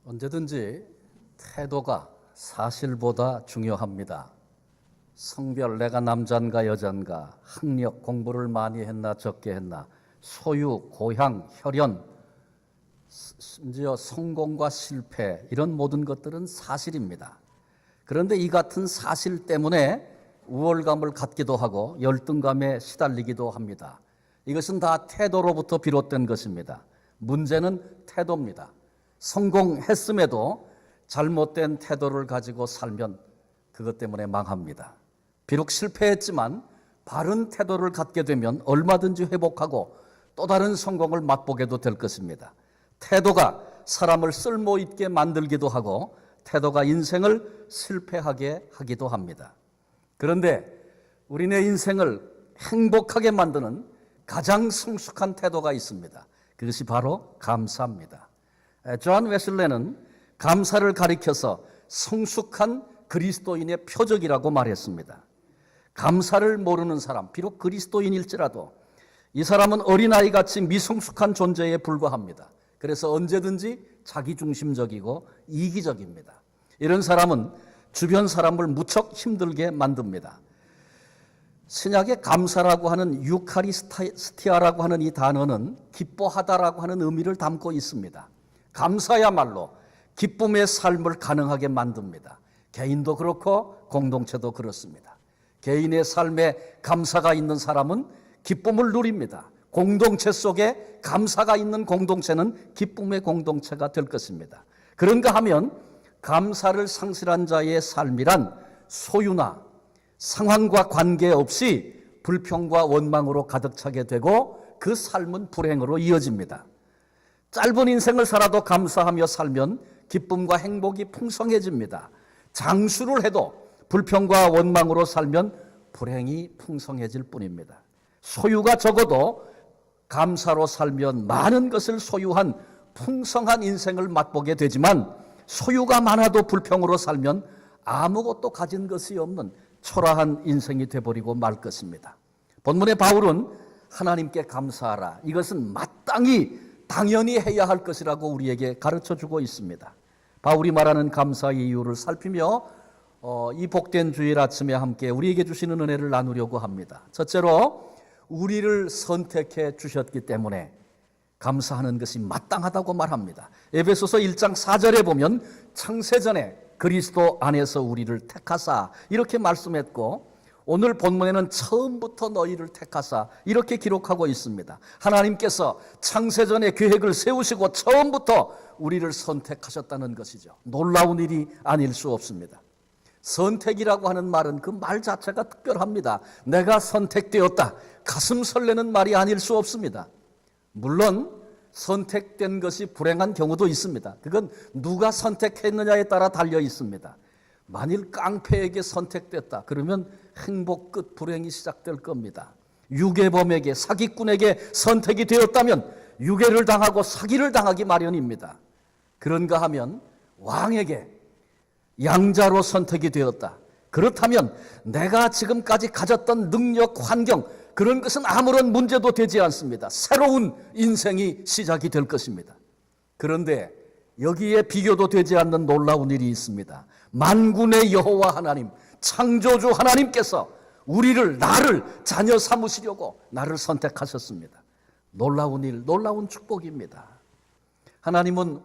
언제든지 태도가 사실보다 중요합니다. 성별, 내가 남잔가 여잔가, 학력, 공부를 많이 했나 적게 했나, 소유, 고향, 혈연, 심지어 성공과 실패, 이런 모든 것들은 사실입니다. 그런데 이 같은 사실 때문에 우월감을 갖기도 하고 열등감에 시달리기도 합니다. 이것은 다 태도로부터 비롯된 것입니다. 문제는 태도입니다. 성공했음에도 잘못된 태도를 가지고 살면 그것 때문에 망합니다. 비록 실패했지만 바른 태도를 갖게 되면 얼마든지 회복하고 또 다른 성공을 맛보게도 될 것입니다. 태도가 사람을 쓸모있게 만들기도 하고 태도가 인생을 실패하게 하기도 합니다. 그런데 우리네 인생을 행복하게 만드는 가장 성숙한 태도가 있습니다. 그것이 바로 감사입니다. 존 웨슬레는 감사를 가리켜서 성숙한 그리스도인의 표적이라고 말했습니다. 감사를 모르는 사람, 비록 그리스도인일지라도 이 사람은 어린아이같이 미성숙한 존재에 불과합니다. 그래서 언제든지 자기중심적이고 이기적입니다. 이런 사람은 주변 사람을 무척 힘들게 만듭니다. 신약의 감사라고 하는 유카리스티아라고 하는 이 단어는 기뻐하다라고 하는 의미를 담고 있습니다. 감사야말로 기쁨의 삶을 가능하게 만듭니다. 개인도 그렇고 공동체도 그렇습니다. 개인의 삶에 감사가 있는 사람은 기쁨을 누립니다. 공동체 속에 감사가 있는 공동체는 기쁨의 공동체가 될 것입니다. 그런가 하면 감사를 상실한 자의 삶이란 소유나 상황과 관계없이 불평과 원망으로 가득 차게 되고 그 삶은 불행으로 이어집니다. 짧은 인생을 살아도 감사하며 살면 기쁨과 행복이 풍성해집니다. 장수를 해도 불평과 원망으로 살면 불행이 풍성해질 뿐입니다. 소유가 적어도 감사로 살면 많은 것을 소유한 풍성한 인생을 맛보게 되지만 소유가 많아도 불평으로 살면 아무것도 가진 것이 없는 초라한 인생이 되어버리고 말 것입니다. 본문의 바울은 하나님께 감사하라, 이것은 마땅히 당연히 해야 할 것이라고 우리에게 가르쳐주고 있습니다. 바울이 말하는 감사의 이유를 살피며 이 복된 주일 아침에 함께 우리에게 주시는 은혜를 나누려고 합니다. 첫째로 우리를 선택해 주셨기 때문에 감사하는 것이 마땅하다고 말합니다. 에베소서 1장 4절에 보면 창세전에 그리스도 안에서 우리를 택하사 이렇게 말씀했고, 오늘 본문에는 처음부터 너희를 택하사 이렇게 기록하고 있습니다. 하나님께서 창세전에 계획을 세우시고 처음부터 우리를 선택하셨다는 것이죠. 놀라운 일이 아닐 수 없습니다. 선택이라고 하는 말은 그 말 자체가 특별합니다. 내가 선택되었다, 가슴 설레는 말이 아닐 수 없습니다. 물론 선택된 것이 불행한 경우도 있습니다. 그건 누가 선택했느냐에 따라 달려 있습니다. 만일 깡패에게 선택됐다 그러면 행복 끝 불행이 시작될 겁니다. 유괴범에게, 사기꾼에게 선택이 되었다면 유괴를 당하고 사기를 당하기 마련입니다. 그런가 하면 왕에게 양자로 선택이 되었다, 그렇다면 내가 지금까지 가졌던 능력, 환경, 그런 것은 아무런 문제도 되지 않습니다. 새로운 인생이 시작이 될 것입니다. 그런데 여기에 비교도 되지 않는 놀라운 일이 있습니다. 만군의 여호와 하나님, 창조주 하나님께서 나를 자녀 삼으시려고 나를 선택하셨습니다. 놀라운 일, 놀라운 축복입니다. 하나님은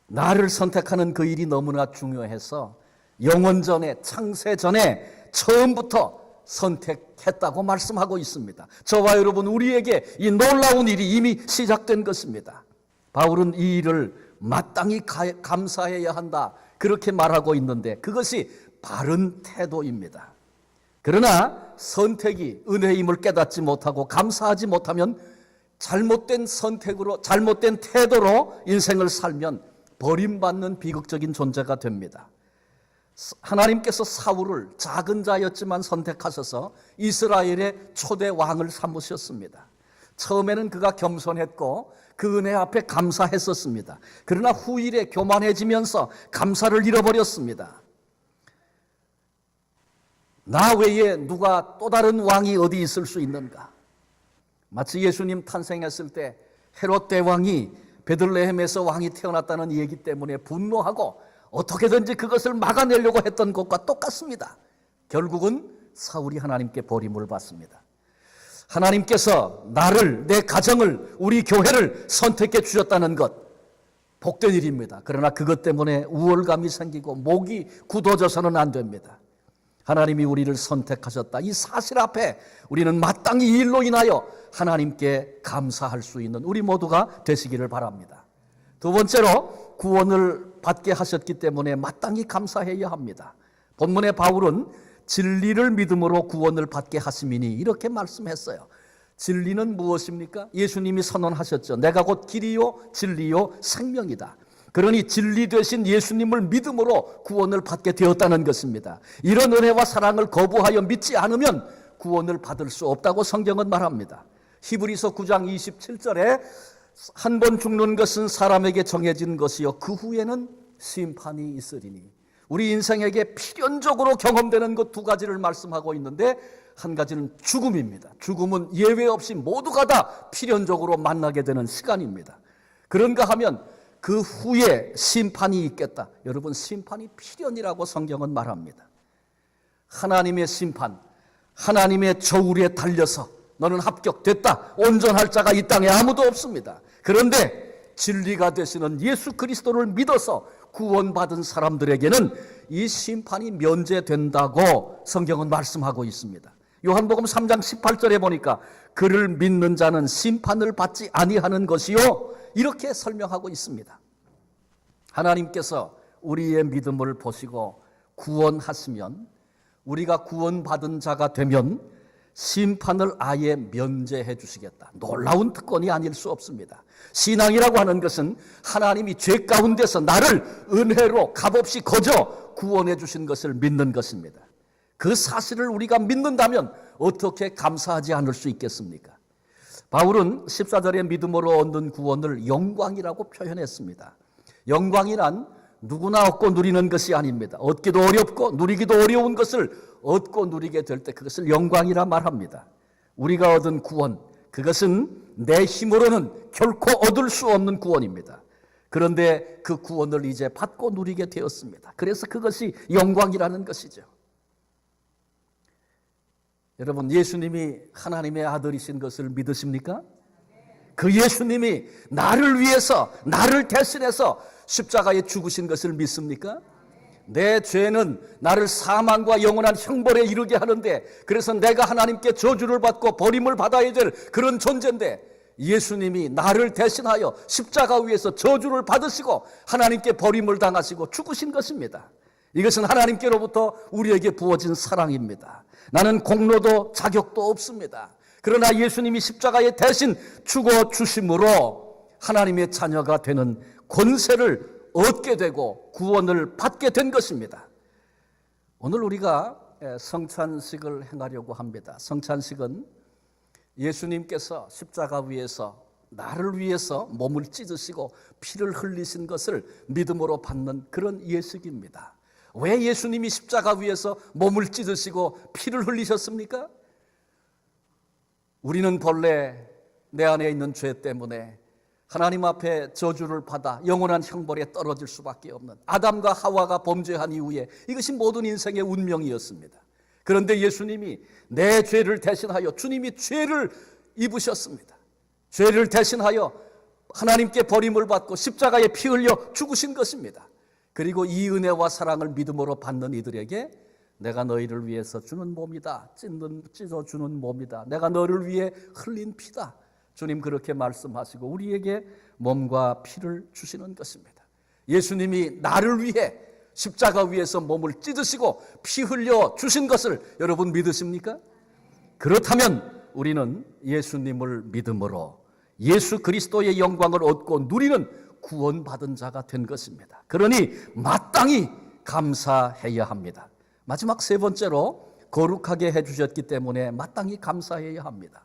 나를 선택하는 그 일이 너무나 중요해서 영원전에, 창세전에 처음부터 선택했다고 말씀하고 있습니다. 저와 여러분, 우리에게 이 놀라운 일이 이미 시작된 것입니다. 바울은 이 일을 마땅히 감사해야 한다, 그렇게 말하고 있는데 그것이 바른 태도입니다. 그러나 선택이 은혜임을 깨닫지 못하고 감사하지 못하면 잘못된 선택으로, 잘못된 태도로 인생을 살면 버림받는 비극적인 존재가 됩니다. 하나님께서 사울을 작은 자였지만 선택하셔서 이스라엘의 초대 왕을 삼으셨습니다. 처음에는 그가 겸손했고 그 은혜 앞에 감사했었습니다. 그러나 후일에 교만해지면서 감사를 잃어버렸습니다. 나 외에 누가 또 다른 왕이 어디 있을 수 있는가? 마치 예수님 탄생했을 때 헤롯 대왕이 베들레헴에서 왕이 태어났다는 얘기 때문에 분노하고 어떻게든지 그것을 막아내려고 했던 것과 똑같습니다. 결국은 사울이 하나님께 버림을 받습니다. 하나님께서 나를, 내 가정을, 우리 교회를 선택해 주셨다는 것, 복된 일입니다. 그러나 그것 때문에 우월감이 생기고 목이 굳어져서는 안 됩니다. 하나님이 우리를 선택하셨다, 이 사실 앞에 우리는 마땅히 이 일로 인하여 하나님께 감사할 수 있는 우리 모두가 되시기를 바랍니다. 두 번째로, 구원을 받게 하셨기 때문에 마땅히 감사해야 합니다. 본문의 바울은 진리를 믿음으로 구원을 받게 하심이니 이렇게 말씀했어요. 진리는 무엇입니까? 예수님이 선언하셨죠. 내가 곧 길이요 진리요 생명이다. 그러니 진리 되신 예수님을 믿음으로 구원을 받게 되었다는 것입니다. 이런 은혜와 사랑을 거부하여 믿지 않으면 구원을 받을 수 없다고 성경은 말합니다. 히브리서 9장 27절에 한 번 죽는 것은 사람에게 정해진 것이요 그 후에는 심판이 있으리니, 우리 인생에게 필연적으로 경험되는 것 두 가지를 말씀하고 있는데, 한 가지는 죽음입니다. 죽음은 예외 없이 모두가 다 필연적으로 만나게 되는 시간입니다. 그런가 하면 그 후에 심판이 있겠다. 여러분, 심판이 필연이라고 성경은 말합니다. 하나님의 심판, 하나님의 저울에 달려서 너는 합격됐다, 온전할 자가 이 땅에 아무도 없습니다. 그런데 진리가 되시는 예수 그리스도를 믿어서 구원받은 사람들에게는 이 심판이 면제된다고 성경은 말씀하고 있습니다. 요한복음 3장 18절에 보니까 그를 믿는 자는 심판을 받지 아니하는 것이요, 이렇게 설명하고 있습니다. 하나님께서 우리의 믿음을 보시고 구원하시면, 우리가 구원받은 자가 되면 심판을 아예 면제해 주시겠다. 놀라운 특권이 아닐 수 없습니다. 신앙이라고 하는 것은 하나님이 죄 가운데서 나를 은혜로 값없이 거저 구원해 주신 것을 믿는 것입니다. 그 사실을 우리가 믿는다면 어떻게 감사하지 않을 수 있겠습니까? 바울은 14절의 믿음으로 얻는 구원을 영광이라고 표현했습니다. 영광이란 누구나 얻고 누리는 것이 아닙니다. 얻기도 어렵고 누리기도 어려운 것을 얻고 누리게 될 때 그것을 영광이라 말합니다. 우리가 얻은 구원, 그것은 내 힘으로는 결코 얻을 수 없는 구원입니다. 그런데 그 구원을 이제 받고 누리게 되었습니다. 그래서 그것이 영광이라는 것이죠. 여러분, 예수님이 하나님의 아들이신 것을 믿으십니까? 그 예수님이 나를 위해서, 나를 대신해서 십자가에 죽으신 것을 믿습니까? 내 죄는 나를 사망과 영원한 형벌에 이르게 하는데, 그래서 내가 하나님께 저주를 받고 버림을 받아야 될 그런 존재인데, 예수님이 나를 대신하여 십자가 위에서 저주를 받으시고 하나님께 버림을 당하시고 죽으신 것입니다. 이것은 하나님께로부터 우리에게 부어진 사랑입니다. 나는 공로도 자격도 없습니다. 그러나 예수님이 십자가에 대신 죽어 주심으로 하나님의 자녀가 되는 권세를 얻게 되고 구원을 받게 된 것입니다. 오늘 우리가 성찬식을 행하려고 합니다. 성찬식은 예수님께서 십자가 위에서 나를 위해서 몸을 찢으시고 피를 흘리신 것을 믿음으로 받는 그런 예식입니다. 왜 예수님이 십자가 위에서 몸을 찢으시고 피를 흘리셨습니까? 우리는 본래 내 안에 있는 죄 때문에 하나님 앞에 저주를 받아 영원한 형벌에 떨어질 수밖에 없는 아담과 하와가 범죄한 이후에 이것이 모든 인생의 운명이었습니다. 그런데 예수님이 내 죄를 대신하여, 주님이 죄를 입으셨습니다. 죄를 대신하여 하나님께 버림을 받고 십자가에 피 흘려 죽으신 것입니다. 그리고 이 은혜와 사랑을 믿음으로 받는 이들에게 내가 너희를 위해서 주는 몸이다, 찢어주는 몸이다, 내가 너를 위해 흘린 피다, 주님 그렇게 말씀하시고 우리에게 몸과 피를 주시는 것입니다. 예수님이 나를 위해 십자가 위에서 몸을 찢으시고 피 흘려 주신 것을 여러분 믿으십니까? 그렇다면 우리는 예수님을 믿음으로 예수 그리스도의 영광을 얻고 누리는 구원받은 자가 된 것입니다. 그러니 마땅히 감사해야 합니다. 마지막 세 번째로, 거룩하게 해주셨기 때문에 마땅히 감사해야 합니다.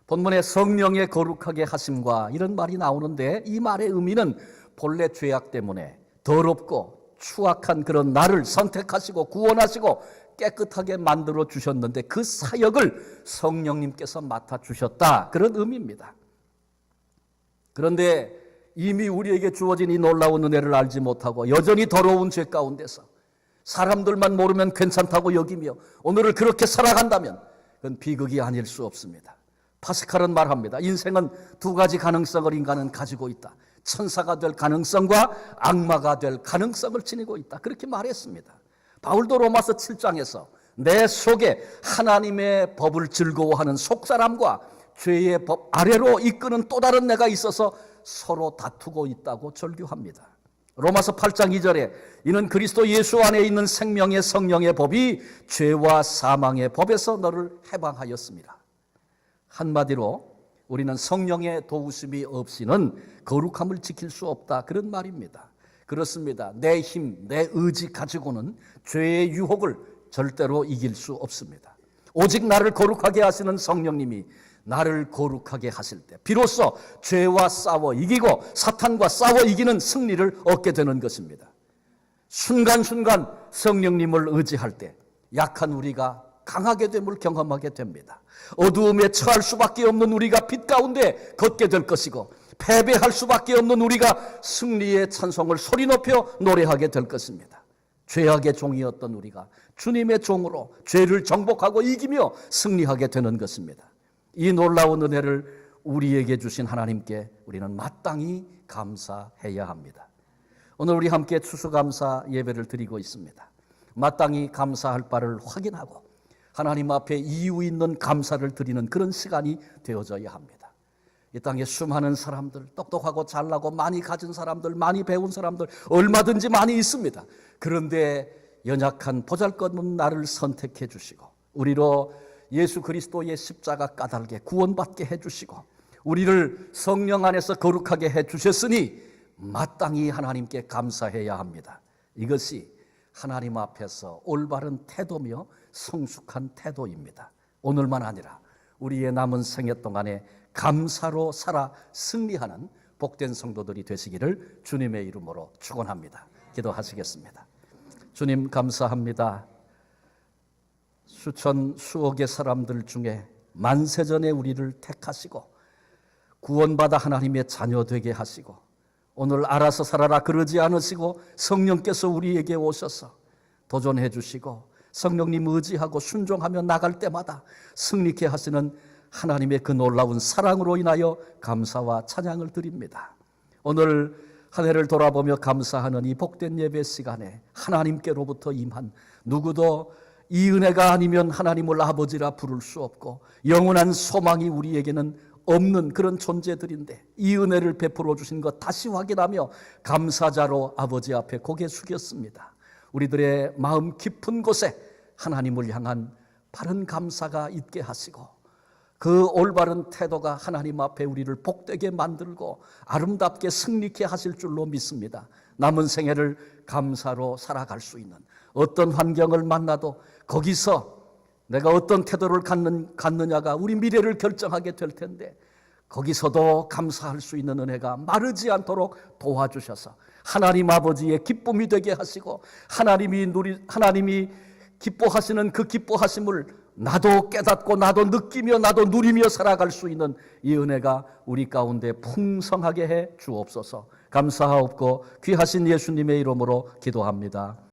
본문에 성령의 거룩하게 하심과 이런 말이 나오는데, 이 말의 의미는 본래 죄악 때문에 더럽고 추악한 그런 나를 선택하시고 구원하시고 깨끗하게 만들어 주셨는데 그 사역을 성령님께서 맡아주셨다, 그런 의미입니다. 그런데 이미 우리에게 주어진 이 놀라운 은혜를 알지 못하고 여전히 더러운 죄 가운데서 사람들만 모르면 괜찮다고 여기며 오늘을 그렇게 살아간다면 그건 비극이 아닐 수 없습니다. 파스칼은 말합니다. 인생은 두 가지 가능성을 인간은 가지고 있다. 천사가 될 가능성과 악마가 될 가능성을 지니고 있다. 그렇게 말했습니다. 바울도 로마서 7장에서 내 속에 하나님의 법을 즐거워하는 속사람과 죄의 법 아래로 이끄는 또 다른 내가 있어서 서로 다투고 있다고 절규합니다. 로마서 8장 2절에 이는 그리스도 예수 안에 있는 생명의 성령의 법이 죄와 사망의 법에서 너를 해방하였습니다. 한마디로 우리는 성령의 도우심이 없이는 거룩함을 지킬 수 없다, 그런 말입니다. 그렇습니다. 내 힘, 내 의지 가지고는 죄의 유혹을 절대로 이길 수 없습니다. 오직 나를 거룩하게 하시는 성령님이 나를 거룩하게 하실 때 비로소 죄와 싸워 이기고 사탄과 싸워 이기는 승리를 얻게 되는 것입니다. 순간순간 성령님을 의지할 때 약한 우리가 강하게 됨을 경험하게 됩니다. 어두움에 처할 수밖에 없는 우리가 빛 가운데 걷게 될 것이고 패배할 수밖에 없는 우리가 승리의 찬송을 소리 높여 노래하게 될 것입니다. 죄악의 종이었던 우리가 주님의 종으로 죄를 정복하고 이기며 승리하게 되는 것입니다. 이 놀라운 은혜를 우리에게 주신 하나님께 우리는 마땅히 감사해야 합니다. 오늘 우리 함께 추수감사 예배를 드리고 있습니다. 마땅히 감사할 바를 확인하고 하나님 앞에 이유 있는 감사를 드리는 그런 시간이 되어져야 합니다. 이 땅에 수많은 사람들, 똑똑하고 잘나고 많이 가진 사람들, 많이 배운 사람들 얼마든지 많이 있습니다. 그런데 연약한 보잘것없는 나를 선택해 주시고 우리로 예수 그리스도의 십자가 까닭에 구원받게 해주시고 우리를 성령 안에서 거룩하게 해주셨으니 마땅히 하나님께 감사해야 합니다. 이것이 하나님 앞에서 올바른 태도며 성숙한 태도입니다. 오늘만 아니라 우리의 남은 생애 동안에 감사로 살아 승리하는 복된 성도들이 되시기를 주님의 이름으로 축원합니다. 기도하시겠습니다. 주님 감사합니다. 수억의 사람들 중에 만세전에 우리를 택하시고 구원받아 하나님의 자녀 되게 하시고 오늘 알아서 살아라 그러지 않으시고 성령께서 우리에게 오셔서 도전해 주시고 성령님 의지하고 순종하며 나갈 때마다 승리케 하시는 하나님의 그 놀라운 사랑으로 인하여 감사와 찬양을 드립니다. 오늘 한 해를 돌아보며 감사하는 이 복된 예배 시간에 하나님께로부터 임한 누구도 이 은혜가 아니면 하나님을 아버지라 부를 수 없고 영원한 소망이 우리에게는 없는 그런 존재들인데 이 은혜를 베풀어 주신 것 다시 확인하며 감사자로 아버지 앞에 고개 숙였습니다. 우리들의 마음 깊은 곳에 하나님을 향한 바른 감사가 있게 하시고 그 올바른 태도가 하나님 앞에 우리를 복되게 만들고 아름답게 승리케 하실 줄로 믿습니다. 남은 생애를 감사로 살아갈 수 있는 어떤 환경을 만나도 거기서 내가 어떤 태도를 갖느냐가 우리 미래를 결정하게 될 텐데 거기서도 감사할 수 있는 은혜가 마르지 않도록 도와주셔서 하나님 아버지의 기쁨이 되게 하시고 하나님이 기뻐하시는 그 기뻐하심을 나도 깨닫고 나도 느끼며 나도 누리며 살아갈 수 있는 이 은혜가 우리 가운데 풍성하게 해 주옵소서. 감사하옵고 귀하신 예수님의 이름으로 기도합니다.